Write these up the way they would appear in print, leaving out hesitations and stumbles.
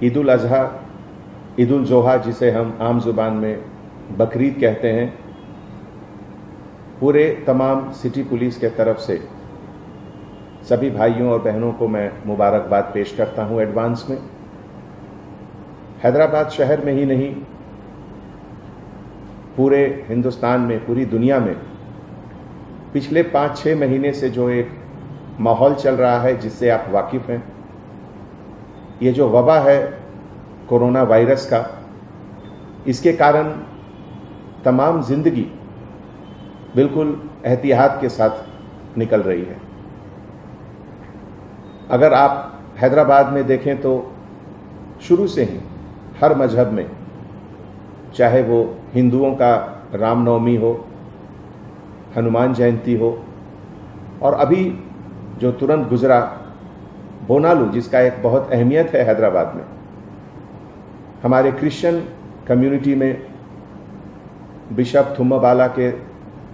ईद उल अज़हा, ईद उल जोहा जिसे हम आम ज़ुबान में बकरीद कहते हैं, पूरे तमाम सिटी पुलिस के तरफ से सभी भाइयों और बहनों को मैं मुबारकबाद पेश करता हूं एडवांस में। हैदराबाद शहर में ही नहीं, पूरे हिंदुस्तान में, पूरी दुनिया में पिछले 5-6 महीने से जो एक माहौल चल रहा है जिससे आप वाकिफ़ हैं, ये जो वबा है कोरोना वायरस का, इसके कारण तमाम जिंदगी बिल्कुल एहतियात के साथ निकल रही है। अगर आप हैदराबाद में देखें तो शुरू से ही हर मजहब में, चाहे वो हिंदुओं का रामनवमी हो, हनुमान जयंती हो, और अभी जो तुरंत गुजरा बोनालू, जिसका एक बहुत अहमियत है हैदराबाद में, हमारे क्रिश्चियन कम्युनिटी में बिशप थुम्माबाला के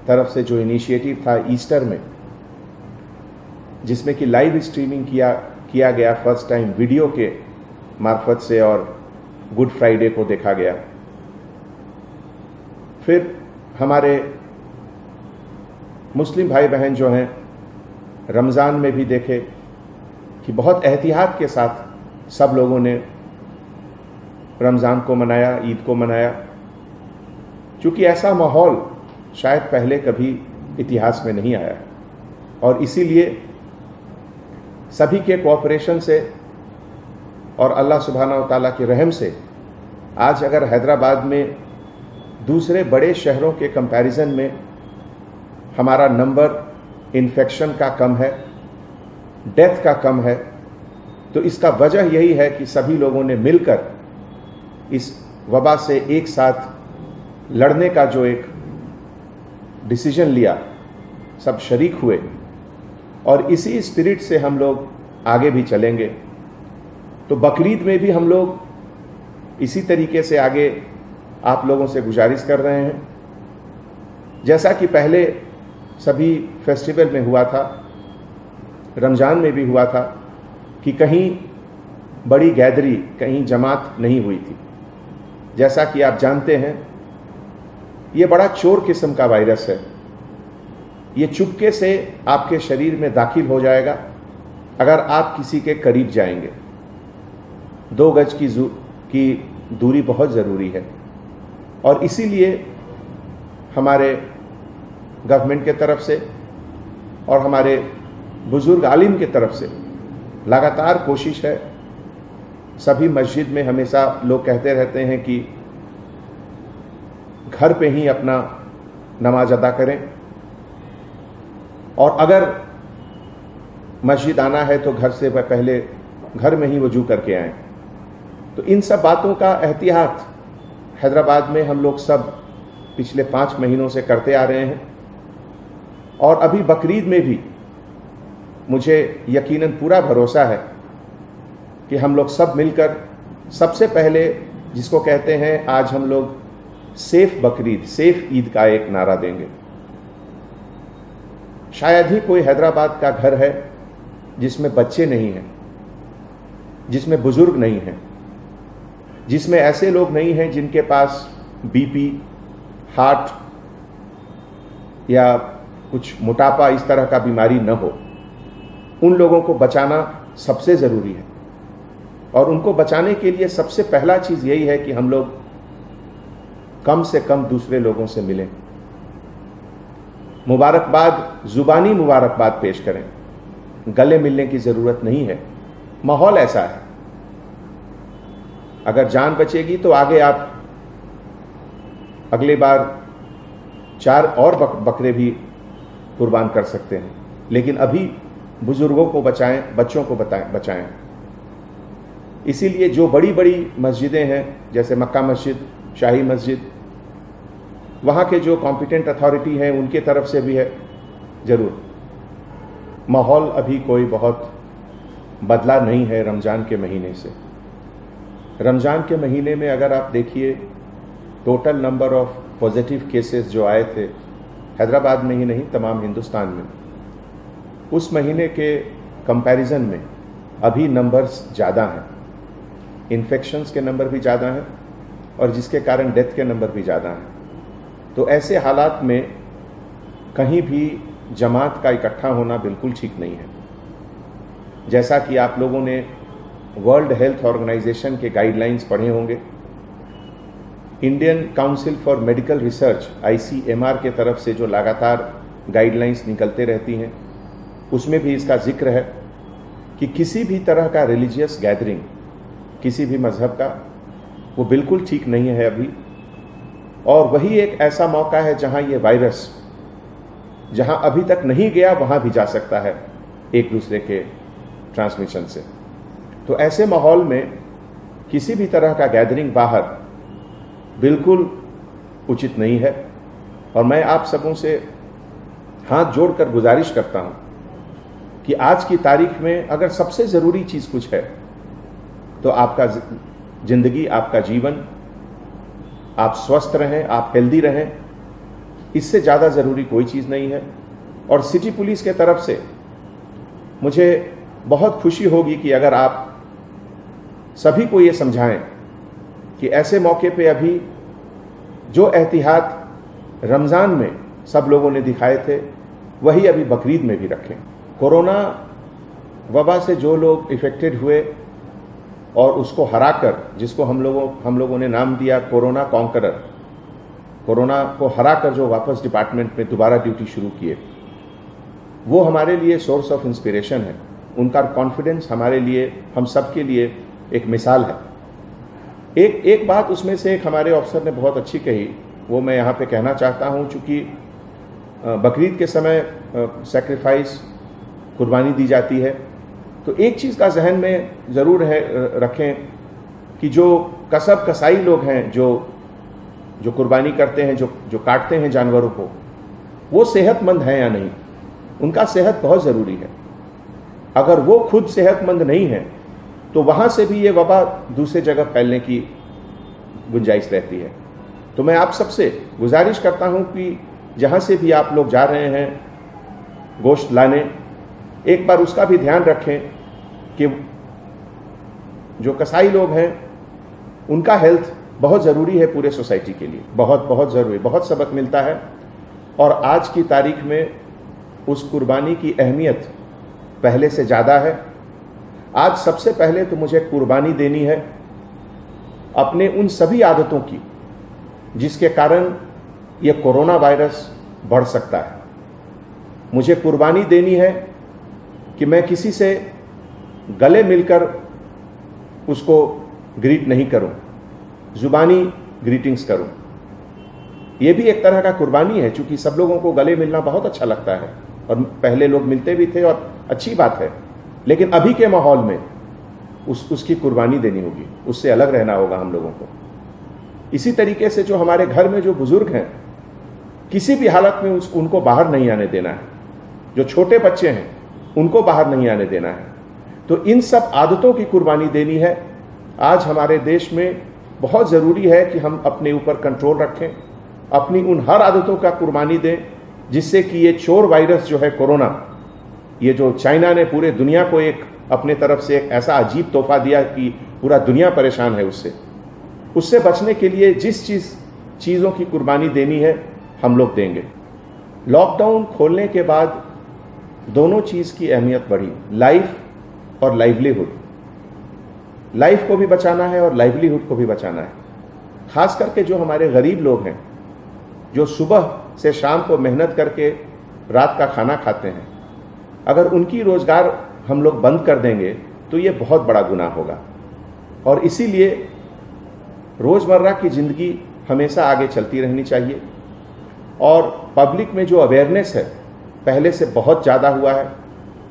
तरफ से जो इनिशिएटिव था ईस्टर में, जिसमें कि लाइव स्ट्रीमिंग किया गया फर्स्ट टाइम वीडियो के मार्फत से, और गुड फ्राइडे को देखा गया। फिर हमारे मुस्लिम भाई बहन जो हैं, रमज़ान में भी देखे कि बहुत एहतियात के साथ सब लोगों ने रमज़ान को मनाया, ईद को मनाया, क्योंकि ऐसा माहौल शायद पहले कभी इतिहास में नहीं आया, और इसीलिए सभी के कोऑपरेशन से और अल्लाह सुब्हानहू व तआला के रहम से आज अगर हैदराबाद में दूसरे बड़े शहरों के कंपैरिजन में हमारा नंबर इन्फेक्शन का कम है, डेथ का कम है, तो इसका वजह यही है कि सभी लोगों ने मिलकर इस वबा से एक साथ लड़ने का जो एक डिसीजन लिया, सब शरीक हुए, और इसी स्पिरिट से हम लोग आगे भी चलेंगे। तो बकरीद में भी हम लोग इसी तरीके से आगे आप लोगों से गुजारिश कर रहे हैं, जैसा कि पहले सभी फेस्टिवल में हुआ था, रमज़ान में भी हुआ था, कि कहीं बड़ी गैदरी, कहीं जमात नहीं हुई थी। जैसा कि आप जानते हैं, ये बड़ा चोर किस्म का वायरस है। ये चुपके से आपके शरीर में दाखिल हो जाएगा अगर आप किसी के करीब जाएंगे। 2 गज की दूरी बहुत ज़रूरी है, और इसीलिए हमारे गवर्नमेंट के तरफ से और हमारे बुज़ुर्ग आलिम के तरफ से लगातार कोशिश है। सभी मस्जिद में हमेशा लोग कहते रहते हैं कि घर पे ही अपना नमाज अदा करें, और अगर मस्जिद आना है तो घर से पहले घर में ही वजू करके आएं। तो इन सब बातों का एहतियात हैदराबाद में हम लोग सब पिछले 5 महीनों से करते आ रहे हैं, और अभी बकरीद में भी मुझे यकीनन पूरा भरोसा है कि हम लोग सब मिलकर सबसे पहले, जिसको कहते हैं आज हम लोग सेफ बकरीद, सेफ ईद का एक नारा देंगे। शायद ही कोई हैदराबाद का घर है जिसमें बच्चे नहीं हैं, जिसमें बुजुर्ग नहीं हैं, जिसमें ऐसे लोग नहीं हैं जिनके पास बीपी, हार्ट या कुछ मोटापा, इस तरह का बीमारी न हो। उन लोगों को बचाना सबसे ज़रूरी है, और उनको बचाने के लिए सबसे पहला चीज़ यही है कि हम लोग कम से कम दूसरे लोगों से मिलें, मुबारकबाद, ज़ुबानी मुबारकबाद पेश करें। गले मिलने की ज़रूरत नहीं है, माहौल ऐसा है। अगर जान बचेगी तो आगे आप अगले बार 4 और बकरे भी कुर्बान कर सकते हैं, लेकिन अभी बुजुर्गों को बचाएं, बच्चों को बचाएं। इसीलिए जो बड़ी बड़ी मस्जिदें हैं, जैसे मक्का मस्जिद, शाही मस्जिद, वहाँ के जो कॉम्पिटेंट अथॉरिटी हैं उनके तरफ से भी है, ज़रूर। माहौल अभी कोई बहुत बदला नहीं है रमज़ान के महीने से। रमज़ान के महीने में अगर आप देखिए, total number of positive cases जो आए थे हैदराबाद में ही नहीं, तमाम हिंदुस्तान में, उस महीने के कंपैरिजन में अभी नंबर्स ज़्यादा हैं। इन्फेक्शंस के नंबर भी ज़्यादा हैं और जिसके कारण डेथ के नंबर भी ज़्यादा हैं। तो ऐसे हालात में कहीं भी जमात का इकट्ठा होना बिल्कुल ठीक नहीं है। जैसा कि आप लोगों ने वर्ल्ड हेल्थ ऑर्गेनाइजेशन के गाइडलाइंस पढ़े होंगे, Indian council for medical research ICMR के तरफ से जो लगातार गाइडलाइंस निकलते रहती हैं, उसमें भी इसका जिक्र है कि किसी भी तरह का रिलीजियस गैदरिंग किसी भी मजहब का वो बिल्कुल ठीक नहीं है अभी। और वही एक ऐसा मौका है जहां ये वायरस जहां अभी तक नहीं गया वहां भी जा सकता है एक दूसरे के ट्रांसमिशन से। तो ऐसे माहौल में किसी भी तरह का गैदरिंग बाहर बिल्कुल उचित नहीं है। और मैं आप सबों से हाथ जोड़कर गुजारिश करता हूं कि आज की तारीख में अगर सबसे ज़रूरी चीज़ कुछ है तो आपका जिंदगी, आपका जीवन, आप स्वस्थ रहें, आप हेल्दी रहें, इससे ज़्यादा ज़रूरी कोई चीज़ नहीं है। और सिटी पुलिस के तरफ से मुझे बहुत खुशी होगी कि अगर आप सभी को ये समझाएं कि ऐसे मौके पे अभी जो एहतियात रमज़ान में सब लोगों ने दिखाए थे वही अभी बकरीद में भी रखें। कोरोना वबा से जो लोग इफ़ेक्टेड हुए और उसको हराकर, जिसको हम लोगों ने नाम दिया कोरोना कॉन्करर, कोरोना को हराकर जो वापस डिपार्टमेंट में दोबारा ड्यूटी शुरू किए, वो हमारे लिए सोर्स ऑफ इंस्पिरेशन है। उनका कॉन्फिडेंस हमारे लिए, हम सब के लिए एक मिसाल है। एक बात उसमें से एक हमारे ऑफिसर ने बहुत अच्छी कही, वो मैं यहाँ पे कहना चाहता हूँ। चूँकि बकरीद के समय सैक्रिफाइस, कुर्बानी दी जाती है, तो एक चीज़ का जहन में ज़रूर रखें कि जो कसब कसाई लोग हैं, जो कुर्बानी करते हैं, जो काटते हैं जानवरों को, वो सेहतमंद हैं या नहीं। उनका सेहत बहुत ज़रूरी है। अगर वो खुद सेहतमंद नहीं है तो वहाँ से भी ये वबा दूसरे जगह फैलने की गुंजाइश रहती है। तो मैं आप सबसे गुजारिश करता हूँ कि जहाँ से भी आप लोग जा रहे हैं गोश्त लाने, एक बार उसका भी ध्यान रखें कि जो कसाई लोग हैं उनका हेल्थ बहुत ज़रूरी है पूरे सोसाइटी के लिए, बहुत ज़रूरी, बहुत सबक मिलता है। और आज की तारीख में उस कुर्बानी की अहमियत पहले से ज़्यादा है। आज सबसे पहले तो मुझे कुर्बानी देनी है अपने उन सभी आदतों की जिसके कारण ये कोरोना वायरस बढ़ सकता है। मुझे कुर्बानी देनी है कि मैं किसी से गले मिलकर उसको ग्रीट नहीं करूं, जुबानी ग्रीटिंग्स करूं। ये भी एक तरह का कुर्बानी है, क्योंकि सब लोगों को गले मिलना बहुत अच्छा लगता है और पहले लोग मिलते भी थे और अच्छी बात है। लेकिन अभी के माहौल में उसकी कुर्बानी देनी होगी, उससे अलग रहना होगा हम लोगों को। इसी तरीके से जो हमारे घर में जो बुजुर्ग हैं, किसी भी हालत में उनको बाहर नहीं आने देना है। जो छोटे बच्चे हैं उनको बाहर नहीं आने देना है। तो इन सब आदतों की कुर्बानी देनी है। आज हमारे देश में बहुत ज़रूरी है कि हम अपने ऊपर कंट्रोल रखें, अपनी उन हर आदतों का कुर्बानी दें जिससे कि ये चोर वायरस जो है कोरोना, ये जो चाइना ने पूरे दुनिया को एक अपने तरफ से एक ऐसा अजीब तोहफा दिया कि पूरा दुनिया परेशान है उससे बचने के लिए जिस चीज़ों की कुर्बानी देनी है हम लोग देंगे। लॉकडाउन खोलने के बाद दोनों चीज़ की अहमियत बढ़ी, लाइफ और लाइवलीहुड। लाइफ को भी बचाना है और लाइवलीहुड को भी बचाना है। खास करके जो हमारे गरीब लोग हैं, जो सुबह से शाम को मेहनत करके रात का खाना खाते हैं, अगर उनकी रोज़गार हम लोग बंद कर देंगे तो ये बहुत बड़ा गुनाह होगा। और इसीलिए रोज़मर्रा की ज़िंदगी हमेशा आगे चलती रहनी चाहिए। और पब्लिक में जो अवेयरनेस है पहले से बहुत ज़्यादा हुआ है।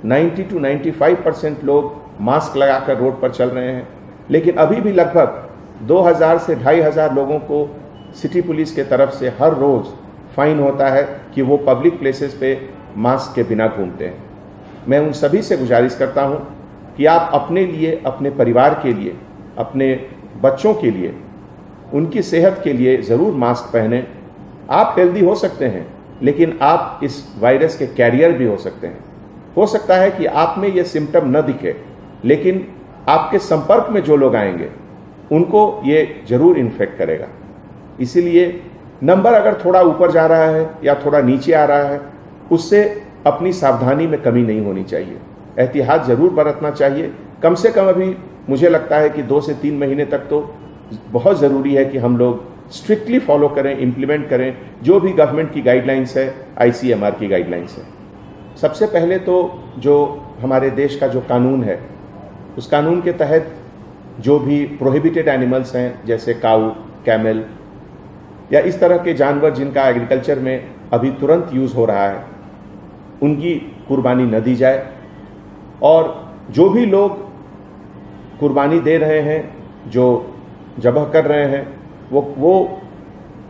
90 to 95% लोग मास्क लगाकर रोड पर चल रहे हैं, लेकिन अभी भी लगभग 2000 से 2500 लोगों को सिटी पुलिस के तरफ से हर रोज़ फाइन होता है कि वो पब्लिक प्लेसेस पे मास्क के बिना घूमते हैं। मैं उन सभी से गुजारिश करता हूं कि आप अपने लिए, अपने परिवार के लिए, अपने बच्चों के लिए, उनकी सेहत के लिए ज़रूर मास्क पहनें। आप हेल्दी हो सकते हैं, लेकिन आप इस वायरस के कैरियर भी हो सकते हैं। हो सकता है कि आप में ये सिम्टम न दिखे, लेकिन आपके संपर्क में जो लोग आएंगे उनको ये जरूर इन्फेक्ट करेगा। इसीलिए नंबर अगर थोड़ा ऊपर जा रहा है या थोड़ा नीचे आ रहा है, उससे अपनी सावधानी में कमी नहीं होनी चाहिए, एहतियात जरूर बरतना चाहिए। कम से कम अभी मुझे लगता है कि 2 से 3 महीने तक तो बहुत ज़रूरी है कि हम लोग स्ट्रिक्टली फॉलो करें, इम्प्लीमेंट करें जो भी गवर्नमेंट की गाइडलाइंस है, ICMR की गाइडलाइंस है। सबसे पहले तो जो हमारे देश का जो कानून है, उस कानून के तहत जो भी प्रोहिबिटेड एनिमल्स हैं, जैसे काऊ, कैमल या इस तरह के जानवर जिनका एग्रीकल्चर में अभी तुरंत यूज़ हो रहा है, उनकी कुर्बानी न दी जाए। और जो भी लोग कुर्बानी दे रहे हैं, जो ज़बह कर रहे हैं, वो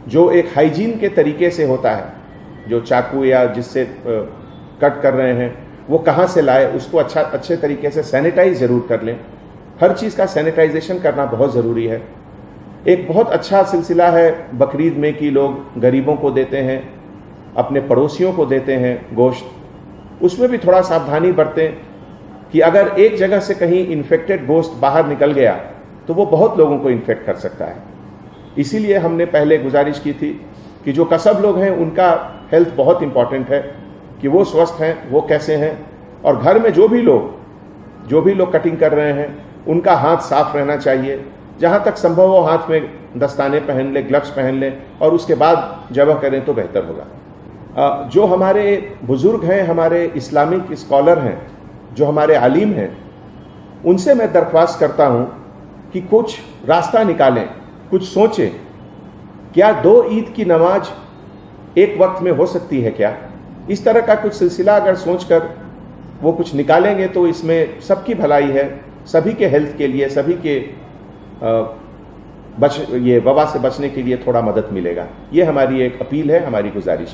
जो एक हाइजीन के तरीके से होता है, जो चाकू या जिससे कट कर रहे हैं, वो कहाँ से लाए, उसको अच्छे तरीके से सैनिटाइज ज़रूर कर लें। हर चीज़ का सैनिटाइजेशन करना बहुत ज़रूरी है। एक बहुत अच्छा सिलसिला है बकरीद में कि लोग गरीबों को देते हैं, अपने पड़ोसियों को देते हैं गोश्त। उसमें भी थोड़ा सावधानी बरतें कि अगर एक जगह से कहीं इन्फेक्टेड गोश्त बाहर निकल गया तो वो बहुत लोगों को इन्फेक्ट कर सकता है। इसीलिए हमने पहले गुजारिश की थी कि जो कसब लोग हैं उनका हेल्थ बहुत इंपॉर्टेंट है, कि वो स्वस्थ हैं, वो कैसे हैं, और घर में जो भी लोग कटिंग कर रहे हैं उनका हाथ साफ रहना चाहिए। जहाँ तक संभव हो हाथ में दस्ताने पहन लें, ग्लव्स पहन लें, और उसके बाद ज़बह करें तो बेहतर होगा। जो हमारे बुज़ुर्ग हैं, हमारे इस्लामिक स्कॉलर हैं, जो हमारे आलिम हैं, उनसे मैं दरख्वास्त करता हूँ कि कुछ रास्ता निकालें, कुछ सोचें। क्या 2 ईद की नमाज एक वक्त में हो सकती है क्या? इस तरह का कुछ सिलसिला अगर सोचकर वो कुछ निकालेंगे तो इसमें सबकी भलाई है, सभी के हेल्थ के लिए, सभी के ये वबा से बचने के लिए थोड़ा मदद मिलेगा। ये हमारी एक अपील है, हमारी गुजारिश।